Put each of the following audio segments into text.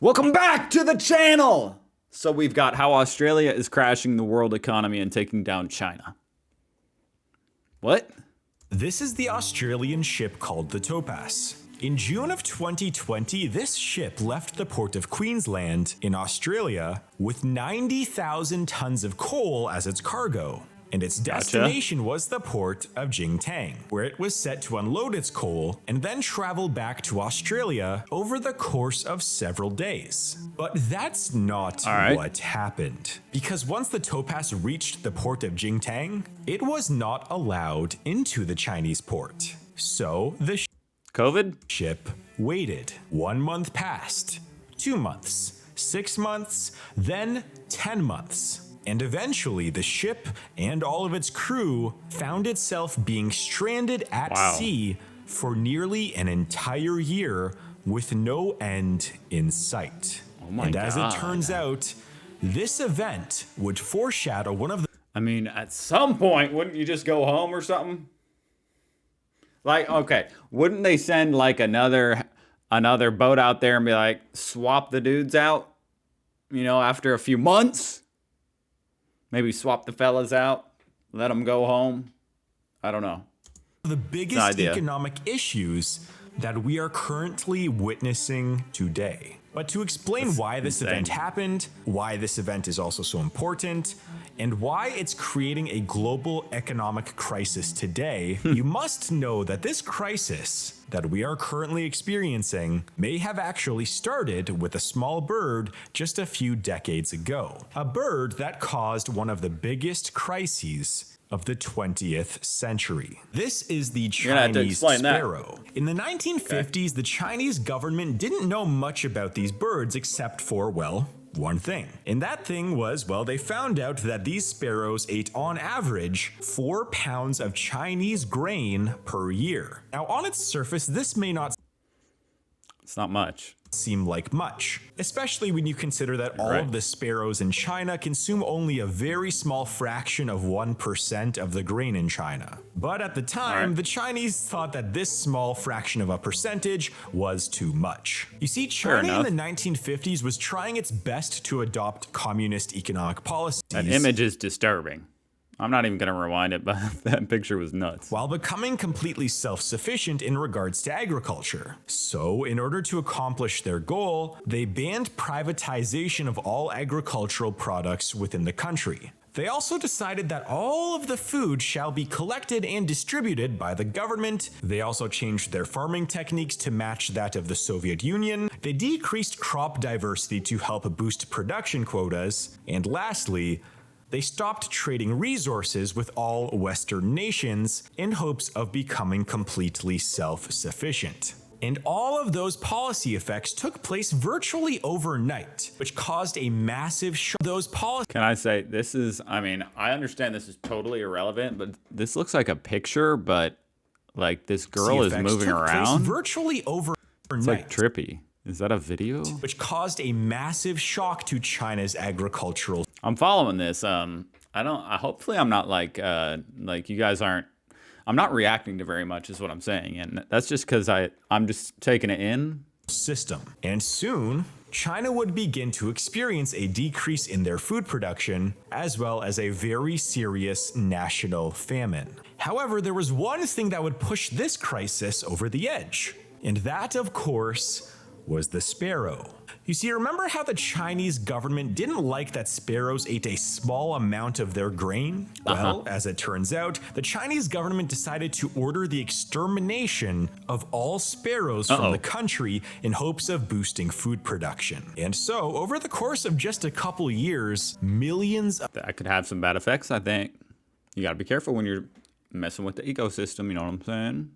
Welcome back to the channel! So we've got how Australia is crashing the world economy and taking down China. What? This is the Australian ship called the Topaz. In June of 2020, this ship left the port of Queensland in Australia with 90,000 tons of coal as its cargo. And its destination was the port of Jingtang, where it was set to unload its coal and then travel back to Australia over the course of several days. But that's not what happened. Because once the Topaz reached the port of Jingtang, it was not allowed into the Chinese port. So the ship waited. 1 month passed, 2 months, 6 months, then 10 months. And eventually, the ship and all of its crew found itself being stranded at sea for nearly an entire year with no end in sight. Oh my and God. As it turns out, this event would foreshadow one of the... I mean, at some point, wouldn't you just go home or something? Like, okay, wouldn't they send like another boat out there and be like, swap the dudes out, you know, after a few months? Maybe swap the fellas out, let them go home. I don't know. The biggest economic issues that we are currently witnessing today. But to explain why this event happened, why this event is also so important, and why it's creating a global economic crisis today, you must know that this crisis that we are currently experiencing may have actually started with a small bird just a few decades ago. A bird that caused one of the biggest crises of the 20th century. This is the Chinese sparrow. In the 1950s, the Chinese government didn't know much about these birds except for, well, one thing. And that thing was, well, they found out that these sparrows ate on average 4 pounds of Chinese grain per year. Now, on its surface, this may not seem like much, especially when you consider that all of the sparrows in China consume only a very small fraction of 1% of the grain in China. But at the time, the Chinese thought that this small fraction of a percentage was too much. You see, China in the 1950s was trying its best to adopt communist economic policies. That image is disturbing. I'm not even going to rewind it, but that picture was nuts. While becoming completely self-sufficient in regards to agriculture. So, in order to accomplish their goal, they banned privatization of all agricultural products within the country. They also decided that all of the food shall be collected and distributed by the government. They also changed their farming techniques to match that of the Soviet Union. They decreased crop diversity to help boost production quotas. And lastly, they stopped trading resources with all Western nations in hopes of becoming completely self-sufficient. And all of those policy effects took place virtually overnight, which caused a massive shock. Can I say, this is, I mean, I understand this is totally irrelevant, but this looks like a picture, but like this girl is moving around. Virtually overnight. It's like trippy. Is that a video? Which caused a massive shock to China's agricultural. I'm following this. Hopefully I'm not like you guys aren't. I'm not reacting to very much is what I'm saying. And that's just because I'm just taking it in. System. And soon, China would begin to experience a decrease in their food production, as well as a very serious national famine. However, there was one thing that would push this crisis over the edge. And that, of course, was the sparrow. You see, remember how the Chinese government didn't like that sparrows ate a small amount of their grain? Well, as it turns out, the Chinese government decided to order the extermination of all sparrows from the country in hopes of boosting food production. And so, over the course of just a couple years, millions of... That could have some bad effects, I think. You gotta be careful when you're messing with the ecosystem, you know what I'm saying?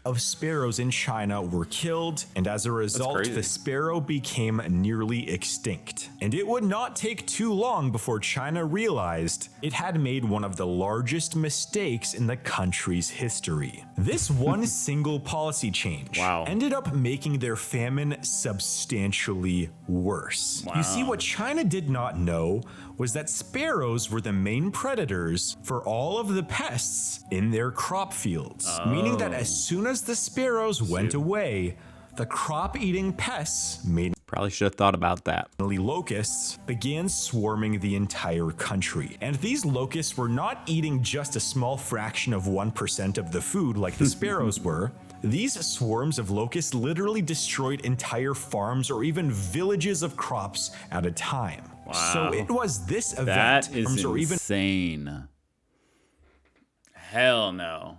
Of sparrows in China were killed, and as a result, the sparrow became nearly extinct. And it would not take too long before China realized it had made one of the largest mistakes in the country's history. This one single policy change ended up making their famine substantially worse. You see, what China did not know was that sparrows were the main predators for all of the pests in their crop fields, meaning that as soon as the sparrows went away, the crop-eating pests, mainly Probably should have thought about that. locusts, began swarming the entire country. And these locusts were not eating just a small fraction of 1% of the food like the sparrows were. These swarms of locusts literally destroyed entire farms or even villages of crops at a time. Wow. So it was this event, That is insane. Hell no.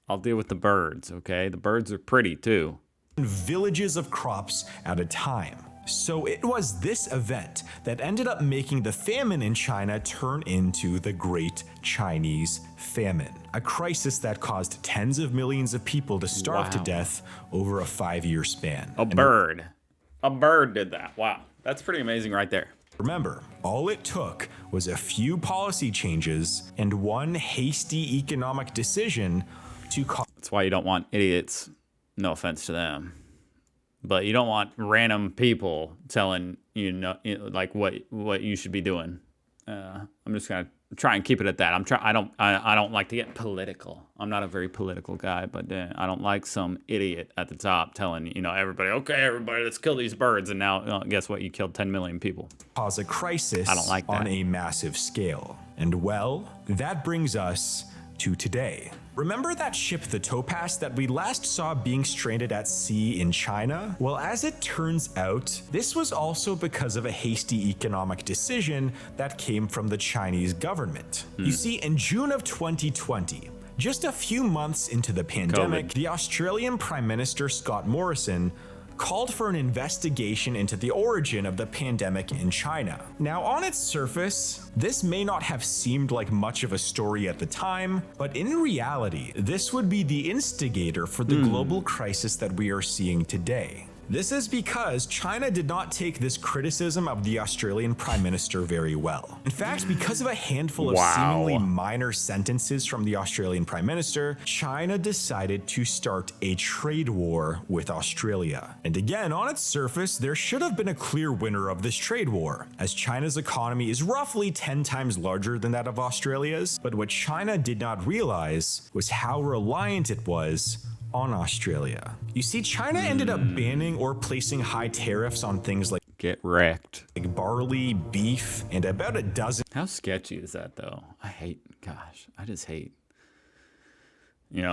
I'll deal with the birds, okay? The birds are pretty too. Villages of crops at a time. So it was this event that ended up making the famine in China turn into the Great Chinese Famine, a crisis that caused tens of millions of people to starve to death over a 5-year span. A bird did that. Wow. That's pretty amazing right there. Remember, all it took was a few policy changes and one hasty economic decision to cause. That's why you don't want idiots. No offense to them, but you don't want random people telling like what you should be doing. I'm just gonna try and keep it at that. I don't like to get political. I'm not a very political guy, but I don't like some idiot at the top telling everybody, okay, everybody, let's kill these birds, and now guess what? You killed 10 million people. Cause a crisis I don't like that. On a massive scale. And well, that brings us to today. Remember that ship, the Topaz, that we last saw being stranded at sea in China? Well, as it turns out, this was also because of a hasty economic decision that came from the Chinese government. You see, in June of 2020, just a few months into the pandemic, the Australian Prime Minister Scott Morrison called for an investigation into the origin of the pandemic in China. Now, on its surface, this may not have seemed like much of a story at the time, but in reality, this would be the instigator for the global crisis that we are seeing today. This is because China did not take this criticism of the Australian Prime Minister very well. In fact, because of a handful of seemingly minor sentences from the Australian Prime Minister, China decided to start a trade war with Australia. And again, on its surface, there should have been a clear winner of this trade war, as China's economy is roughly 10 times larger than that of Australia's. But what China did not realize was how reliant it was on Australia. You see, China ended up banning or placing high tariffs on things like Get wrecked. barley, beef, and about a dozen. How sketchy is that, though? I just hate. You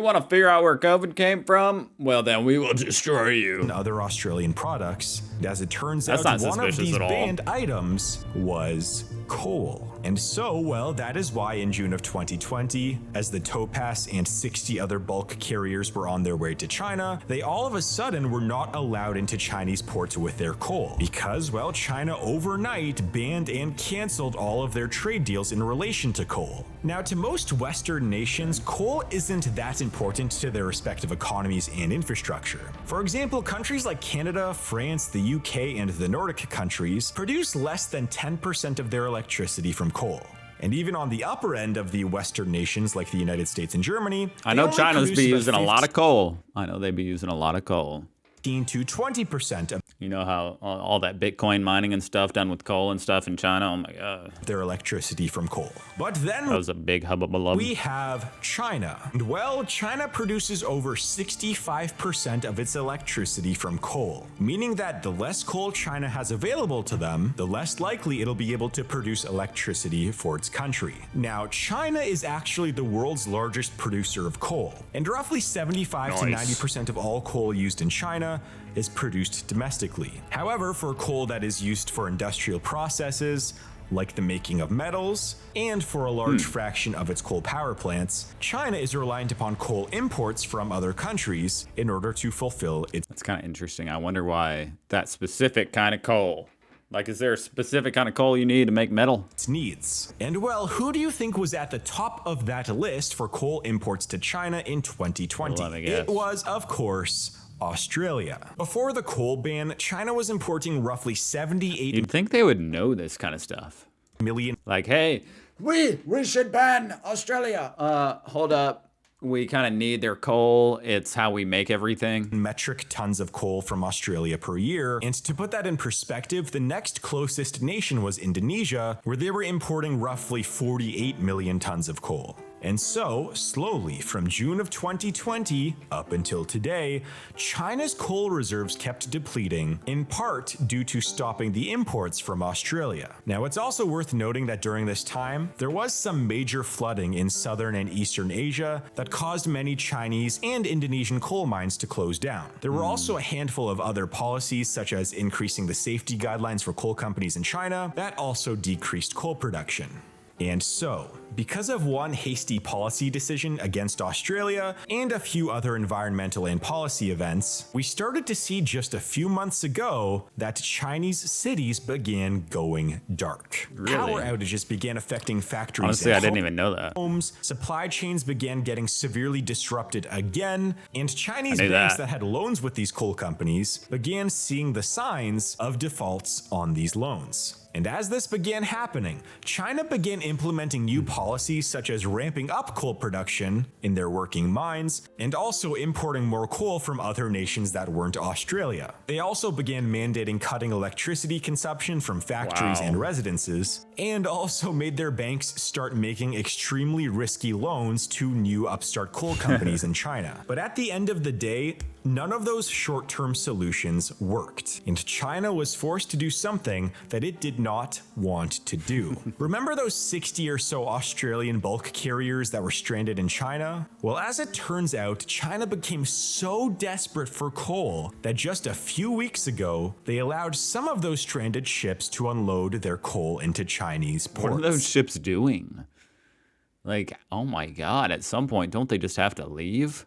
want to figure out where COVID came from? Well, then we will destroy you. Other Australian products. As it turns That's out, not one of suspicious these at all. banned items was coal. And so, well, that is why in June of 2020, as the Topaz and 60 other bulk carriers were on their way to China, they all of a sudden were not allowed into Chinese ports with their coal. Because, well, China overnight banned and canceled all of their trade deals in relation to coal. Now, to most Western nations, coal isn't that important to their respective economies and infrastructure. For example, countries like Canada, France, the UK, and the Nordic countries produce less than 10% of their electricity from coal. And even on the upper end of the Western nations like the United States and Germany, I know China's be using a lot of coal. I know they'd be using a lot of coal. 15 to 20% of You know how all that Bitcoin mining and stuff done with coal and stuff in China? Oh my God. their electricity from coal. But then That was a big hubbub. we have China. And well, China produces over 65% of its electricity from coal, meaning that the less coal China has available to them, the less likely it'll be able to produce electricity for its country. Now, China is actually the world's largest producer of coal, and roughly 75 to 90% of all coal used in China is produced domestically. However, for coal that is used for industrial processes, like the making of metals, and for a large fraction of its coal power plants, China is reliant upon coal imports from other countries in order to fulfill its That's kind of interesting. I wonder why that specific kind of coal. Like, is there a specific kind of coal you need to make metal? needs. And well, who do you think was at the top of that list for coal imports to China in 2020? Let me guess. It was, of course, Australia. Before the coal ban, China was importing roughly 78 You'd think they would know this kind of stuff. million Like, hey, we should ban Australia. Hold up. We kind of need their coal. It's how we make everything. metric tons of coal from Australia per year. And to put that in perspective, the next closest nation was Indonesia, where they were importing roughly 48 million tons of coal. And so, slowly, from June of 2020 up until today, China's coal reserves kept depleting, in part due to stopping the imports from Australia. Now, it's also worth noting that during this time, there was some major flooding in southern and eastern Asia that caused many Chinese and Indonesian coal mines to close down. There were also a handful of other policies, such as increasing the safety guidelines for coal companies in China, that also decreased coal production. And so, because of one hasty policy decision against Australia and a few other environmental and policy events, we started to see just a few months ago that Chinese cities began going dark. Really? Power outages began affecting factories. Honestly, and I didn't even know that. homes, supply chains began getting severely disrupted again, and Chinese banks that had loans with these coal companies began seeing the signs of defaults on these loans. And as this began happening, China began implementing new policies such as ramping up coal production in their working mines and also importing more coal from other nations that weren't Australia. They also began mandating cutting electricity consumption from factories and residences, and also made their banks start making extremely risky loans to new upstart coal companies in China. But at the end of the day, none of those short-term solutions worked, and China was forced to do something that it did not want to do. Remember those 60 or so Australian bulk carriers that were stranded in China? Well, as it turns out, China became so desperate for coal that just a few weeks ago, they allowed some of those stranded ships to unload their coal into Chinese ports. What are those ships doing? Like, oh my God, at some point, don't they just have to leave?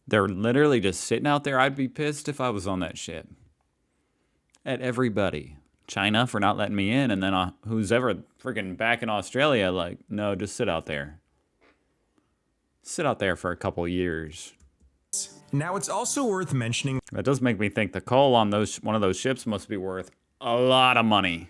They're literally just sitting out there. I'd be pissed if I was on that ship. At everybody. China for not letting me in, and then who's ever freaking back in Australia, like, no, just sit out there. Sit out there for a couple years. Now, it's also worth mentioning That does make me think the coal on one of those ships must be worth a lot of money.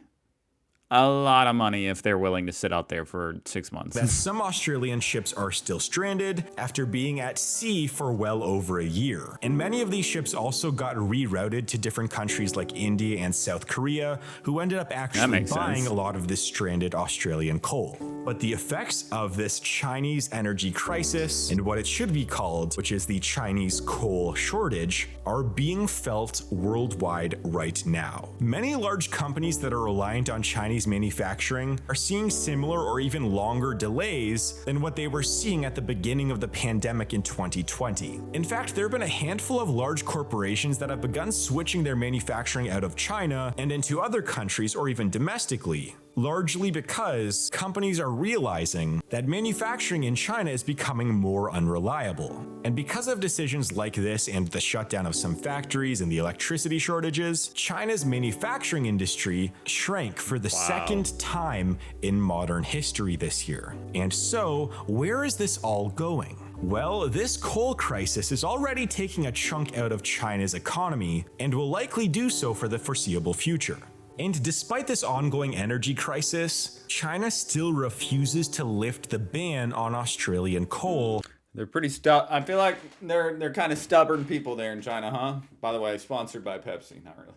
A lot of money if they're willing to sit out there for 6 months. that some Australian ships are still stranded after being at sea for well over a year. And many of these ships also got rerouted to different countries like India and South Korea, who ended up actually buying a lot of this stranded Australian coal. But the effects of this Chinese energy crisis, and what it should be called, which is the Chinese coal shortage, are being felt worldwide right now. Many large companies that are reliant on Chinese manufacturing are seeing similar or even longer delays than what they were seeing at the beginning of the pandemic in 2020. In fact, there have been a handful of large corporations that have begun switching their manufacturing out of China and into other countries or even domestically, largely because companies are realizing that manufacturing in China is becoming more unreliable. And because of decisions like this and the shutdown of some factories and the electricity shortages, China's manufacturing industry shrank for the second time in modern history this year. And so, where is this all going? Well, this coal crisis is already taking a chunk out of China's economy and will likely do so for the foreseeable future. And despite this ongoing energy crisis, China still refuses to lift the ban on Australian coal. They're pretty I feel like they're kind of stubborn people there in China, huh? By the way, sponsored by Pepsi. Not really.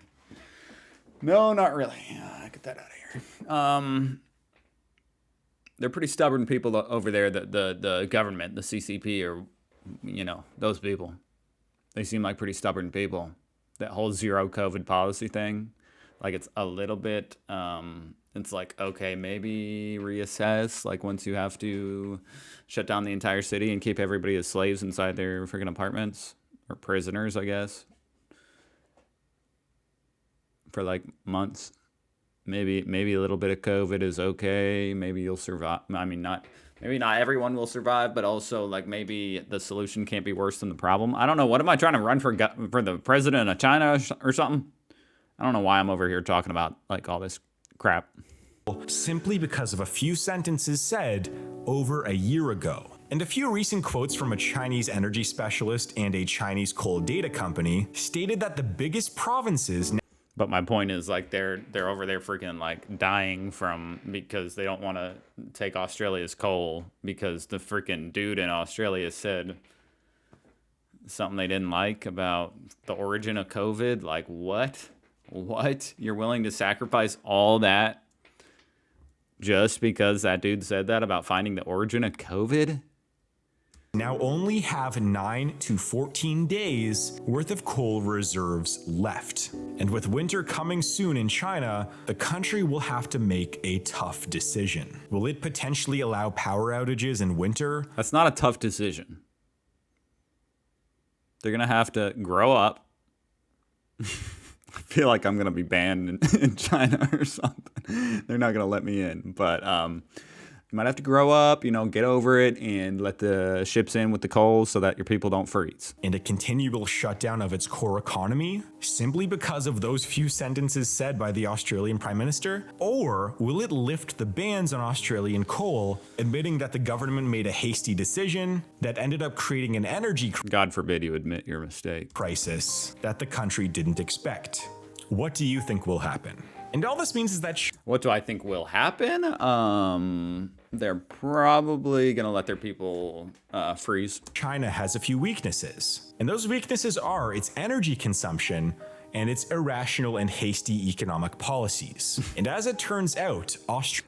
No, not really. Get that out of here. They're pretty stubborn people over there. The government, the CCP, or those people. They seem like pretty stubborn people. That whole zero COVID policy thing. Like, it's a little bit, it's like, okay, maybe reassess, like, once you have to shut down the entire city and keep everybody as slaves inside their freaking apartments, or prisoners, I guess, for, like, months. Maybe a little bit of COVID is okay. Maybe you'll survive. I mean, maybe not everyone will survive, but also, like, maybe the solution can't be worse than the problem. I don't know. What am I trying to run for the president of China or something? I don't know why I'm over here talking about, like, all this crap. Simply because of a few sentences said over a year ago. And a few recent quotes from a Chinese energy specialist and a Chinese coal data company stated that the biggest provinces... But my point is, like, they're over there freaking, like, dying because they don't want to take Australia's coal because the freaking dude in Australia said something they didn't like about the origin of COVID. Like, what? What? You're willing to sacrifice all that just because that dude said that about finding the origin of COVID? Now only have 9 to 14 days worth of coal reserves left. And with winter coming soon in China, the country will have to make a tough decision. Will it potentially allow power outages in winter? That's not a tough decision. They're going to have to grow up. I feel like I'm going to be banned in China or something. They're not going to let me in. But you might have to grow up, get over it and let the ships in with the coal so that your people don't freeze. And a continual shutdown of its core economy simply because of those few sentences said by the Australian Prime Minister? Or will it lift the bans on Australian coal, admitting that the government made a hasty decision that ended up creating an energy God forbid you admit your mistake. crisis that the country didn't expect? What do you think will happen? And all this means is that What do I think will happen? They're probably going to let their people freeze. China has a few weaknesses. And those weaknesses are its energy consumption and its irrational and hasty economic policies. And as it turns out,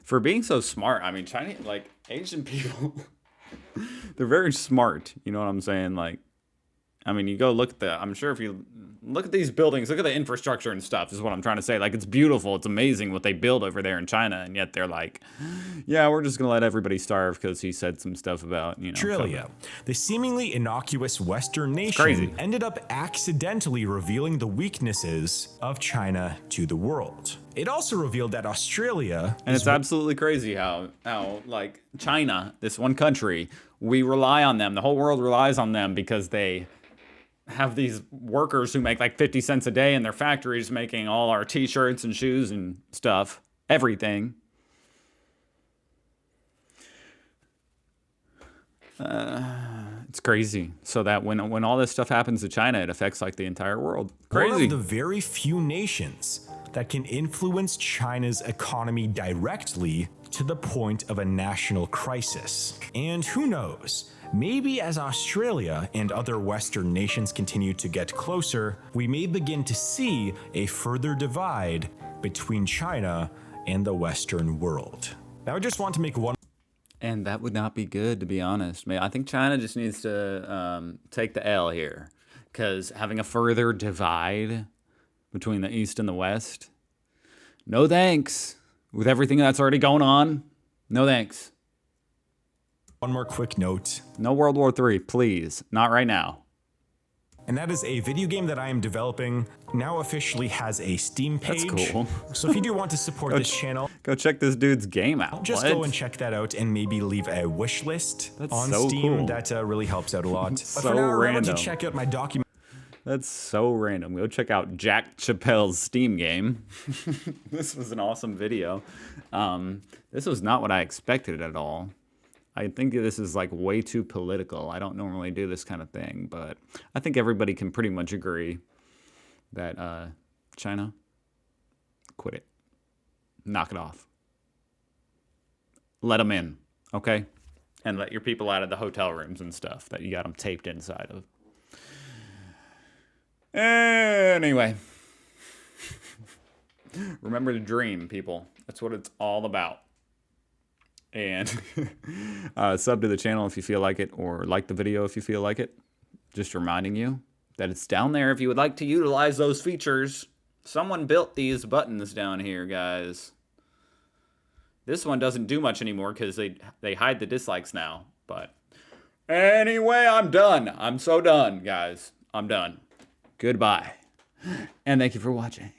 For being so smart, I mean, China, like, Asian people, they're very smart. You know what I'm saying? Like, I mean, you go look at I'm sure if you look at these buildings, look at the infrastructure and stuff, is what I'm trying to say. Like, it's beautiful. It's amazing what they build over there in China. And yet they're like, yeah, we're just going to let everybody starve because he said some stuff about, Australia, the seemingly innocuous Western nation, crazy. ended up accidentally revealing the weaknesses of China to the world. It also revealed that Australia And it's absolutely crazy how like China, this one country, we rely on them. The whole world relies on them because they have these workers who make like 50 cents a day in their factories making all our t-shirts and shoes and stuff. Everything. It's crazy. So that when all this stuff happens to China, it affects like the entire world. one Crazy. of the very few nations that can influence China's economy directly to the point of a national crisis. And who knows? Maybe as Australia and other Western nations continue to get closer, we may begin to see a further divide between China and the Western world. Now I just want to make one And that would not be good, to be honest. Man, I think China just needs to take the L here. Because having a further divide between the East and the West, no thanks. With everything that's already going on, no thanks. One more quick note. No World War III, please. Not right now. And that is a video game that I am developing now officially has a Steam page. That's cool. So if you do want to support this channel, Go check this dude's game out. just What? go and check that out and maybe leave a wish list That's on so Steam. cool. That really helps out a lot. But So for now, remember random. to check out my document. That's so random. Go check out Jack Chappelle's Steam game. This was an awesome video. This was not what I expected at all. I think this is like way too political. I don't normally do this kind of thing, but I think everybody can pretty much agree that China, quit it. Knock it off. Let them in, okay? And let your people out of the hotel rooms and stuff that you got them taped inside of. Anyway, remember to dream, people. That's what it's all about. And sub to the channel if you feel like it, or like the video if you feel like it. Just reminding you that it's down there if you would like to utilize those features. Someone built these buttons down here, guys. This one doesn't do much anymore because they hide the dislikes now. But anyway, I'm done. I'm so done, guys. I'm done. Goodbye. And thank you for watching.